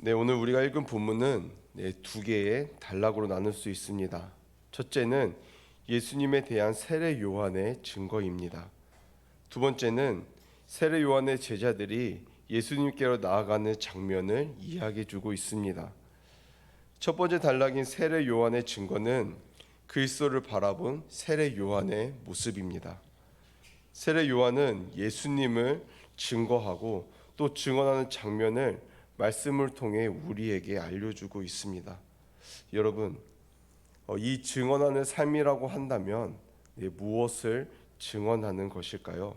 네, 오늘 우리가 읽은 본문은 두 개의 단락으로 나눌 수 있습니다. 첫째는 예수님에 대한 세례 요한의 증거입니다. 두 번째는 세례 요한의 제자들이 예수님께로 나아가는 장면을 이야기해 주고 있습니다. 첫 번째 단락인 세례 요한의 증거는 그리스도를 바라본 세례 요한의 모습입니다. 세례 요한은 예수님을 증거하고 또 증언하는 장면을 말씀을 통해 우리에게 알려주고 있습니다. 여러분, 이 증언하는 삶이라고 한다면 무엇을 증언하는 것일까요?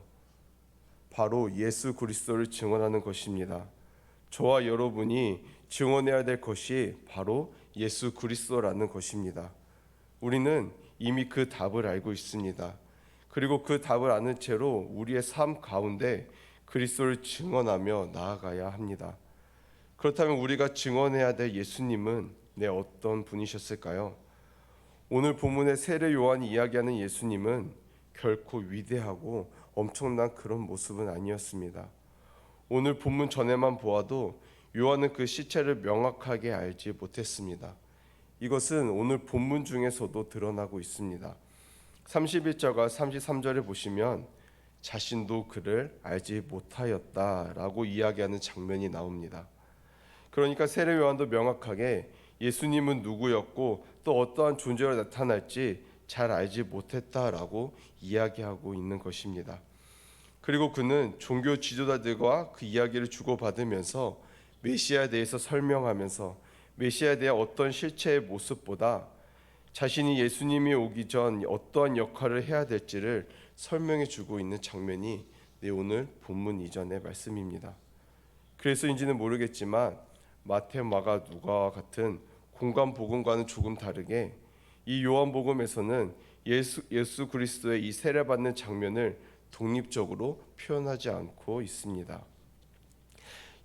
바로 예수 그리스도를 증언하는 것입니다. 저와 여러분이 증언해야 될 것이 바로 예수 그리스도라는 것입니다. 우리는 이미 그 답을 알고 있습니다. 그리고 그 답을 아는 채로 우리의 삶 가운데 그리스도를 증언하며 나아가야 합니다. 그렇다면 우리가 증언해야 될 예수님은 어떤 분이셨을까요? 오늘 본문의 세례 요한이 이야기하는 예수님은 결코 위대하고 엄청난 그런 모습은 아니었습니다. 오늘 본문 전에만 보아도 요한은 그 시체를 명확하게 알지 못했습니다. 이것은 오늘 본문 중에서도 드러나고 있습니다. 31절과 33절을 보시면 자신도 그를 알지 못하였다라고 이야기하는 장면이 나옵니다. 그러니까 세례 요한도 명확하게 예수님은 누구였고 또 어떠한 존재로 나타날지 잘 알지 못했다라고 이야기하고 있는 것입니다. 그리고 그는 종교 지도자들과 그 이야기를 주고받으면서 메시아에 대해서 설명하면서 메시아에 대한 어떤 실체의 모습보다 자신이 예수님이 오기 전 어떠한 역할을 해야 될지를 설명해 주고 있는 장면이 오늘 본문 이전의 말씀입니다. 그래서인지는 모르겠지만 마태, 마가, 누가와 같은 공간 복음과는 조금 다르게 이 요한복음에서는 예수 그리스도의 이 세례받는 장면을 독립적으로 표현하지 않고 있습니다.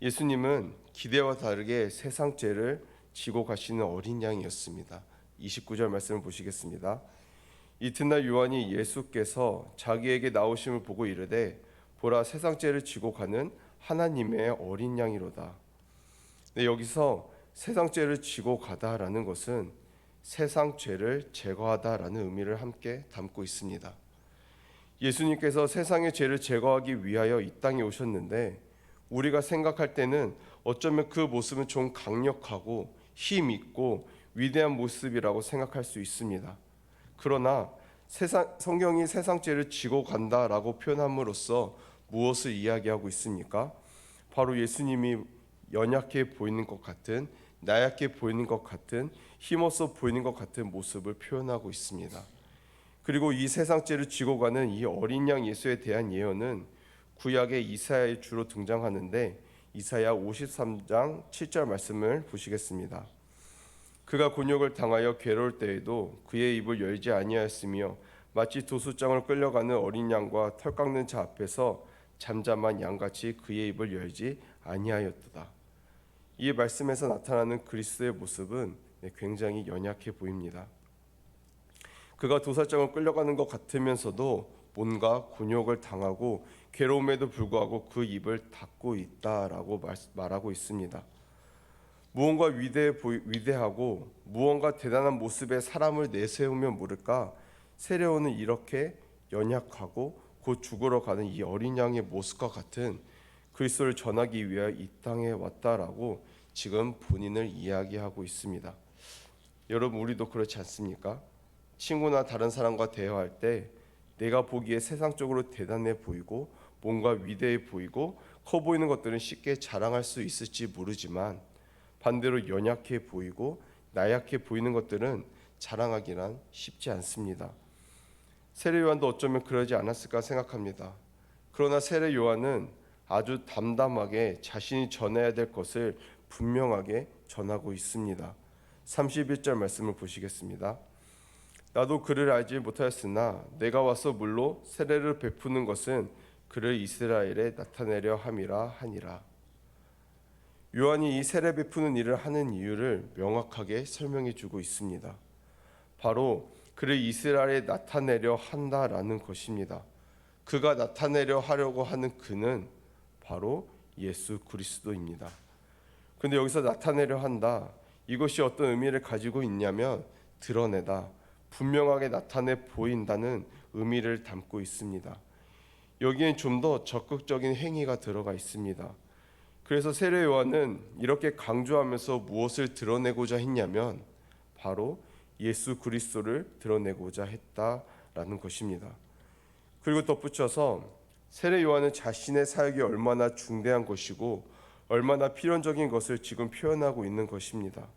예수님은 기대와 다르게 세상 죄를 지고 가시는 어린 양이었습니다. 29절 말씀을 보시겠습니다. 이튿날 요한이 예수께서 자기에게 나오심을 보고 이르되 보라 세상 죄를 지고 가는 하나님의 어린 양이로다. 여기서 세상 죄를 지고 가다라는 것은 세상 죄를 제거하다라는 의미를 함께 담고 있습니다. 예수님께서 세상의 죄를 제거하기 위하여 이 땅에 오셨는데 우리가 생각할 때는 어쩌면 그 모습은 좀 강력하고 힘 있고 위대한 모습이라고 생각할 수 있습니다. 그러나 성경이 세상 죄를 지고 간다라고 표현함으로써 무엇을 이야기하고 있습니까? 바로 예수님이 연약해 보이는 것 같은, 나약해 보이는 것 같은, 힘없어 보이는 것 같은 모습을 표현하고 있습니다. 그리고 이 세상 죄를 지고 가는 이 어린 양 예수에 대한 예언은 구약의 이사야에 주로 등장하는데 이사야 53장 7절 말씀을 보시겠습니다. 그가 곤욕을 당하여 괴로울 때에도 그의 입을 열지 아니하였으며 마치 도수장을 끌려가는 어린 양과 털 깎는 자 앞에서 잠잠한 양같이 그의 입을 열지 아니하였도다. 이 말씀에서 나타나는 그리스도의 모습은 굉장히 연약해 보입니다. 그가 도살장을 끌려가는 것 같으면서도 뭔가 곤욕을 당하고 괴로움에도 불구하고 그 입을 닫고 있다라고 말하고 있습니다. 무언가 위대하고 무언가 대단한 모습의 사람을 내세우면 모를까 세례요한은 이렇게 연약하고 곧 죽으러 가는 이 어린 양의 모습과 같은 그리스도를 전하기 위하여 이 땅에 왔다라고 지금 본인을 이야기하고 있습니다. 여러분, 우리도 그렇지 않습니까? 친구나 다른 사람과 대화할 때 내가 보기에 세상적으로 대단해 보이고 뭔가 위대해 보이고 커 보이는 것들은 쉽게 자랑할 수 있을지 모르지만 반대로 연약해 보이고 나약해 보이는 것들은 자랑하기란 쉽지 않습니다. 세례 요한도 어쩌면 그러지 않았을까 생각합니다. 그러나 세례 요한은 아주 담담하게 자신이 전해야 될 것을 분명하게 전하고 있습니다. 31절 말씀을 보시겠습니다. 나도 그를 알지 못하였으나 내가 와서 물로 세례를 베푸는 것은 그를 이스라엘에 나타내려 함이라 하니라. 요한이 이 세례 베푸는 일을 하는 이유를 명확하게 설명해 주고 있습니다. 바로 그를 이스라엘에 나타내려 한다라는 것입니다. 그가 나타내려 하려고 하는 그는 바로 예수 그리스도입니다. 근데 여기서 나타내려 한다. 이것이 어떤 의미를 가지고 있냐면 드러내다, 분명하게 나타내 보인다는 의미를 담고 있습니다. 여기엔 좀 더 적극적인 행위가 들어가 있습니다. 그래서 세례 요한은 이렇게 강조하면서 무엇을 드러내고자 했냐면 바로 예수 그리스도를 드러내고자 했다라는 것입니다. 그리고 덧붙여서 세례 요한은 자신의 사역이 얼마나 중대한 것이고 얼마나 필연적인 것을 지금 표현하고 있는 것입니다.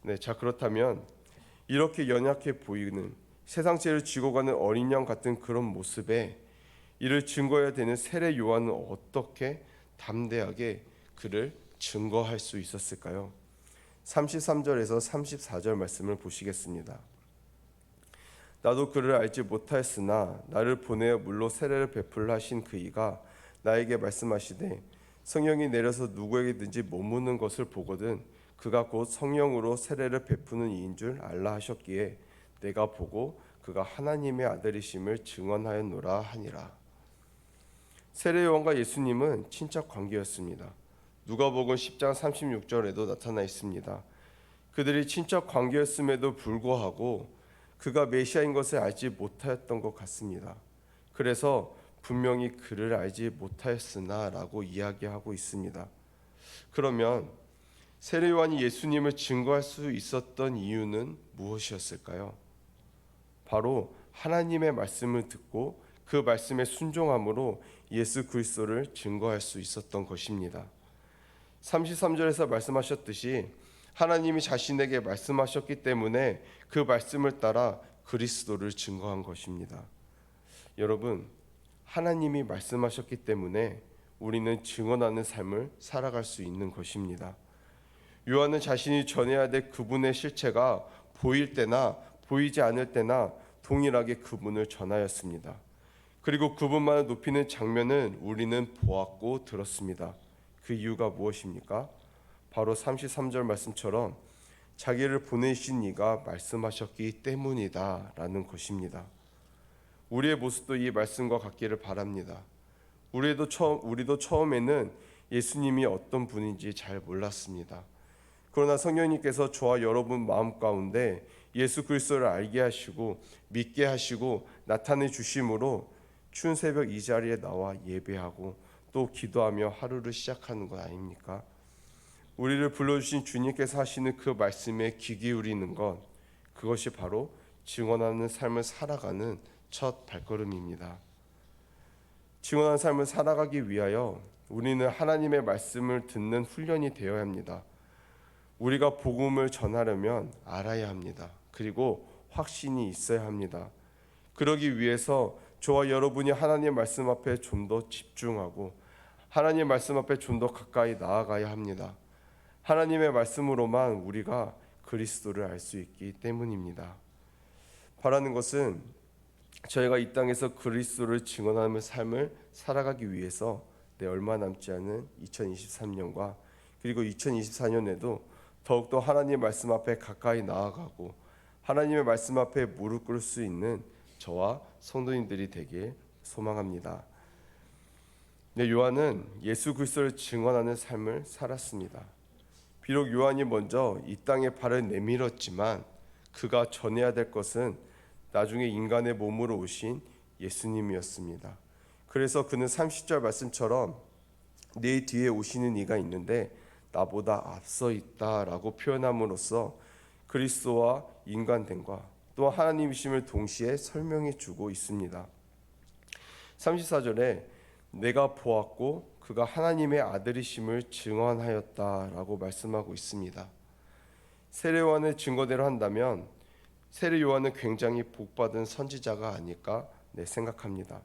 네, 자 그렇다면 이렇게 연약해 보이는 세상 죄를 지고 가는 어린 양 같은 그런 모습에 이를 증거해야 되는 세례 요한은 어떻게 담대하게 그를 증거할 수 있었을까요? 33절에서 34절 말씀을 보시겠습니다. 나도 그를 알지 못하였으나 나를 보내어 물로 세례를 베풀라 하신 그 이가 나에게 말씀하시되 성령이 내려서 누구에게든지 머무는 것을 보거든 그가 곧 성령으로 세례를 베푸는 이인 줄 알라 하셨기에 내가 보고 그가 하나님의 아들이심을 증언하였노라 하니라. 세례 요한과 예수님은 친척 관계였습니다. 누가복음 10장 36절에도 나타나 있습니다. 그들이 친척 관계였음에도 불구하고 그가 메시아인 것을 알지 못하였던 것 같습니다. 그래서 분명히 그를 알지 못하였으나 라고 이야기하고 있습니다. 그러면 세례 요한이 예수님을 증거할 수 있었던 이유는 무엇이었을까요? 바로 하나님의 말씀을 듣고 그 말씀에 순종함으로 예수 그리스도를 증거할 수 있었던 것입니다. 33절에서 말씀하셨듯이 하나님이 자신에게 말씀하셨기 때문에 그 말씀을 따라 그리스도를 증거한 것입니다. 여러분, 하나님이 말씀하셨기 때문에 우리는 증언하는 삶을 살아갈 수 있는 것입니다. 요한은 자신이 전해야 될 그분의 실체가 보일 때나 보이지 않을 때나 동일하게 그분을 전하였습니다. 그리고 그분만을 높이는 장면은 우리는 보았고 들었습니다. 그 이유가 무엇입니까? 바로 33절 말씀처럼 자기를 보내신 이가 말씀하셨기 때문이다 라는 것입니다. 우리의 모습도 이 말씀과 같기를 바랍니다. 우리도 처음에는 예수님이 어떤 분인지 잘 몰랐습니다. 그러나 성령님께서 저와 여러분 마음 가운데 예수 그리스도를 알게 하시고 믿게 하시고 나타내 주심으로 추운 새벽 이 자리에 나와 예배하고 또 기도하며 하루를 시작하는 것 아닙니까? 우리를 불러주신 주님께서 하시는 그 말씀에 귀 기울이는 것, 그것이 바로 증언하는 삶을 살아가는 첫 발걸음입니다. 증언하는 삶을 살아가기 위하여 우리는 하나님의 말씀을 듣는 훈련이 되어야 합니다. 우리가 복음을 전하려면 알아야 합니다. 그리고 확신이 있어야 합니다. 그러기 위해서 저와 여러분이 하나님의 말씀 앞에 좀 더 집중하고 하나님의 말씀 앞에 좀 더 가까이 나아가야 합니다. 하나님의 말씀으로만 우리가 그리스도를 알 수 있기 때문입니다. 바라는 것은 저희가 이 땅에서 그리스도를 증언하는 삶을 살아가기 위해서 얼마 남지 않은 2023년과 그리고 2024년에도 더욱더 하나님의 말씀 앞에 가까이 나아가고 하나님의 말씀 앞에 무릎 꿇을 수 있는 저와 성도님들이 되길 소망합니다. 요한은 예수 그리스도를 증언하는 삶을 살았습니다. 비록 요한이 먼저 이 땅에 발을 내밀었지만 그가 전해야 될 것은 나중에 인간의 몸으로 오신 예수님이었습니다. 그래서 그는 30절 말씀처럼 내 뒤에 오시는 이가 있는데 나보다 앞서 있다라고 표현함으로써 그리스도와 인간됨과 또 하나님이심을 동시에 설명해 주고 있습니다. 34절에 내가 보았고 그가 하나님의 아들이심을 증언하였다라고 말씀하고 있습니다. 세례 요한의 증거대로 한다면 세례 요한은 굉장히 복받은 선지자가 아닐까 생각합니다.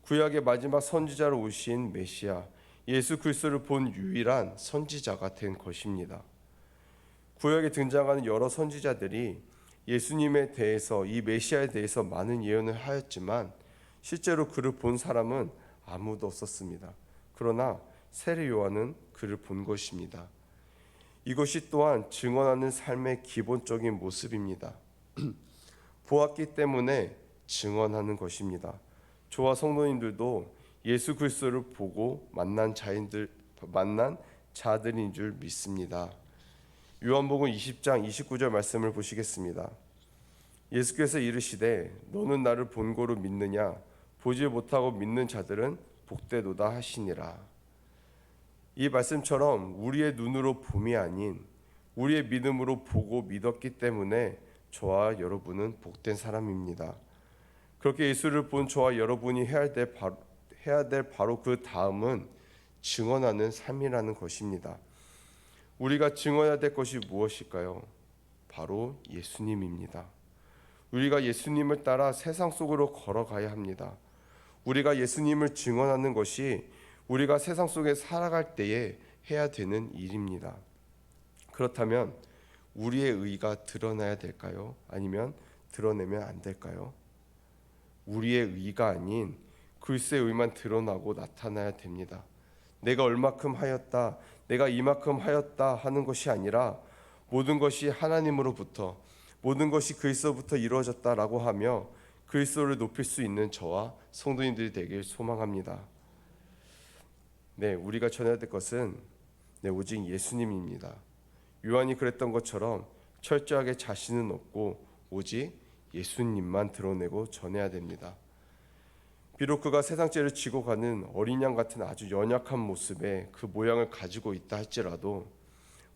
구약의 마지막 선지자로 오신 메시아 예수 그리스도를 본 유일한 선지자가 된 것입니다. 구약에 등장하는 여러 선지자들이 예수님에 대해서 이 메시아에 대해서 많은 예언을 하였지만 실제로 그를 본 사람은 아무도 없었습니다. 그러나 세례 요한은 그를 본 것입니다. 이것이 또한 증언하는 삶의 기본적인 모습입니다. 보았기 때문에 증언하는 것입니다. 저와 성도님들도 예수 그리스도를 보고 만난 자들인 줄 믿습니다. 요한복음 20장 29절 말씀을 보시겠습니다. 예수께서 이르시되 너는 나를 본고로 믿느냐? 보지 못하고 믿는 자들은 복되도다 하시니라. 이 말씀처럼 우리의 눈으로 봄이 아닌 우리의 믿음으로 보고 믿었기 때문에 저와 여러분은 복된 사람입니다. 그렇게 예수를 본 저와 여러분이 해야 될 바로 그 다음은 증언하는 삶이라는 것입니다. 우리가 증언해야 될 것이 무엇일까요? 바로 예수님입니다. 우리가 예수님을 따라 세상 속으로 걸어가야 합니다. 우리가 예수님을 증언하는 것이 우리가 세상 속에 살아갈 때에 해야 되는 일입니다. 그렇다면 우리의 의가 드러나야 될까요? 아니면 드러내면 안 될까요? 우리의 의가 아닌 그리스도의 의만 드러나고 나타나야 됩니다. 내가 얼마큼 하였다, 내가 이만큼 하였다 하는 것이 아니라 모든 것이 하나님으로부터, 모든 것이 그리스도부터 이루어졌다라고 하며 그리스도를 높일 수 있는 저와 성도님들이 되길 소망합니다. 우리가 전해야 될 것은 오직 예수님입니다. 요한이 그랬던 것처럼 철저하게 자신은 없고 오직 예수님만 드러내고 전해야 됩니다. 비록 그가 세상죄를 지고 가는 어린 양 같은 아주 연약한 모습에 그 모양을 가지고 있다 할지라도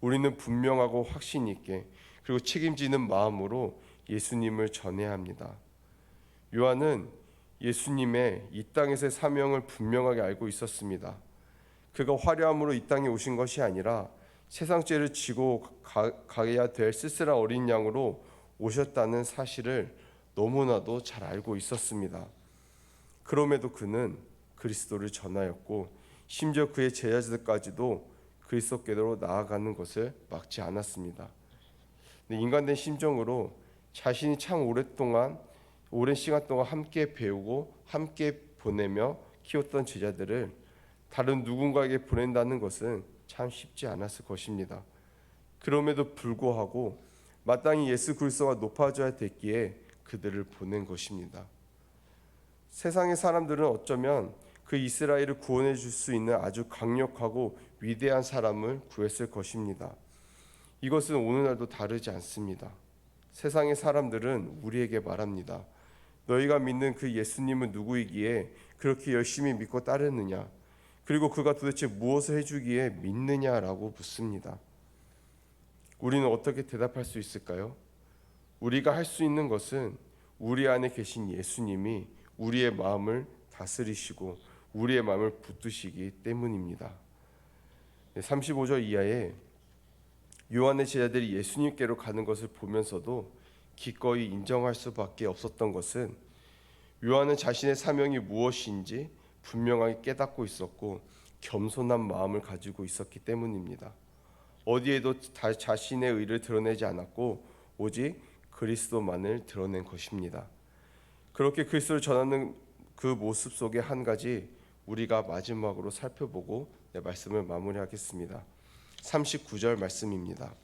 우리는 분명하고 확신 있게 그리고 책임지는 마음으로 예수님을 전해야 합니다. 요한은 예수님의 이 땅에서의 사명을 분명하게 알고 있었습니다. 그가 화려함으로 이 땅에 오신 것이 아니라 세상 죄를 지고 가야 될 쓸쓸한 어린 양으로 오셨다는 사실을 너무나도 잘 알고 있었습니다. 그럼에도 그는 그리스도를 전하였고 심지어 그의 제자들까지도 그리스도께로 나아가는 것을 막지 않았습니다. 인간된 심정으로 자신이 참 오랜 시간 동안 함께 배우고 함께 보내며 키웠던 제자들을 다른 누군가에게 보낸다는 것은 참 쉽지 않았을 것입니다. 그럼에도 불구하고 마땅히 예수 그리스도가 높아져야 됐기에 그들을 보낸 것입니다. 세상의 사람들은 어쩌면 그 이스라엘을 구원해 줄 수 있는 아주 강력하고 위대한 사람을 구했을 것입니다. 이것은 오늘날도 다르지 않습니다. 세상의 사람들은 우리에게 말합니다. 너희가 믿는 그 예수님은 누구이기에 그렇게 열심히 믿고 따르느냐? 그리고 그가 도대체 무엇을 해주기에 믿느냐라고 묻습니다. 우리는 어떻게 대답할 수 있을까요? 우리가 할 수 있는 것은 우리 안에 계신 예수님이 우리의 마음을 다스리시고 우리의 마음을 붙드시기 때문입니다. 35절 이하에 요한의 제자들이 예수님께로 가는 것을 보면서도 기꺼이 인정할 수밖에 없었던 것은 요한은 자신의 사명이 무엇인지 분명하게 깨닫고 있었고 겸손한 마음을 가지고 있었기 때문입니다. 어디에도 자신의 의를 드러내지 않았고 오직 그리스도만을 드러낸 것입니다. 그렇게 그리스도를 전하는 그 모습 속에 한 가지 우리가 마지막으로 살펴보고 내 말씀을 마무리하겠습니다. 39절 말씀입니다.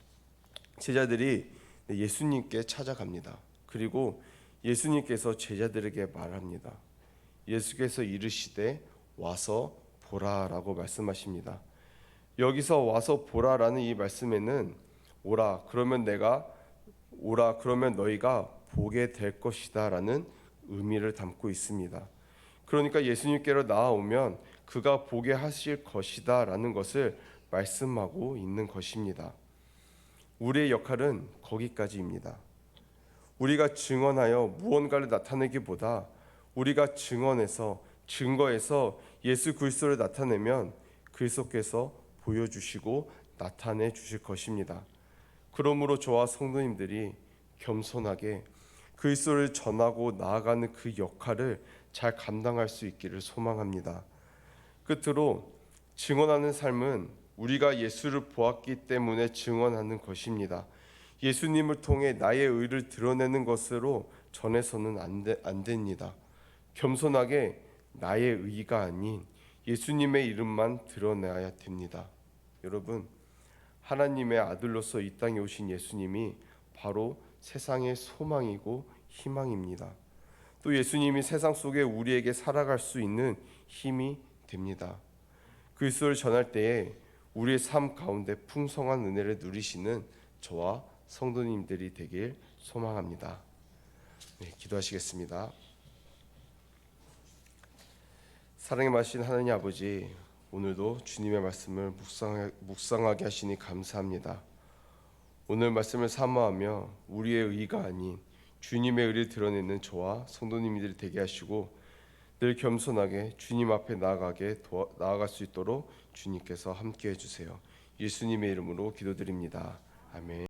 제자들이 예수님께 찾아갑니다. 그리고 예수님께서 제자들에게 말합니다. 예수께서 이르시되 와서 보라라고 말씀하십니다. 여기서 와서 보라라는 이 말씀에는 오라 그러면 너희가 보게 될 것이다라는 의미를 담고 있습니다. 그러니까 예수님께로 나아오면 그가 보게 하실 것이다라는 것을 말씀하고 있는 것입니다. 우리의 역할은 거기까지입니다. 우리가 증언하여 무언가를 나타내기보다 우리가 증거해서 예수 그리스도를 나타내면 그리스도께서 보여주시고 나타내 주실 것입니다. 그러므로 저와 성도님들이 겸손하게 그리스도를 전하고 나아가는 그 역할을 잘 감당할 수 있기를 소망합니다. 끝으로 증언하는 삶은 우리가 예수를 보았기 때문에 증언하는 것입니다. 예수님을 통해 나의 의를 드러내는 것으로 전해서는 안 됩니다. 겸손하게 나의 의가 아닌 예수님의 이름만 드러내야 됩니다. 여러분, 하나님의 아들로서 이 땅에 오신 예수님이 바로 세상의 소망이고 희망입니다. 또 예수님이 세상 속에 우리에게 살아갈 수 있는 힘이 됩니다. 그리스도를 전할 때에 우리의 삶 가운데 풍성한 은혜를 누리시는 저와 성도님들이 되길 소망합니다. 네, 기도하시겠습니다. 사랑의 마신 하나님 아버지, 오늘도 주님의 말씀을 묵상하게 하시니 감사합니다. 오늘 말씀을 사모하며 우리의 의가 아닌 주님의 의를 드러내는 저와 성도님들이 되게 하시고 늘 겸손하게 주님 앞에 나아갈 수 있도록 주님께서 함께해 주세요. 예수님의 이름으로 기도드립니다. 아멘.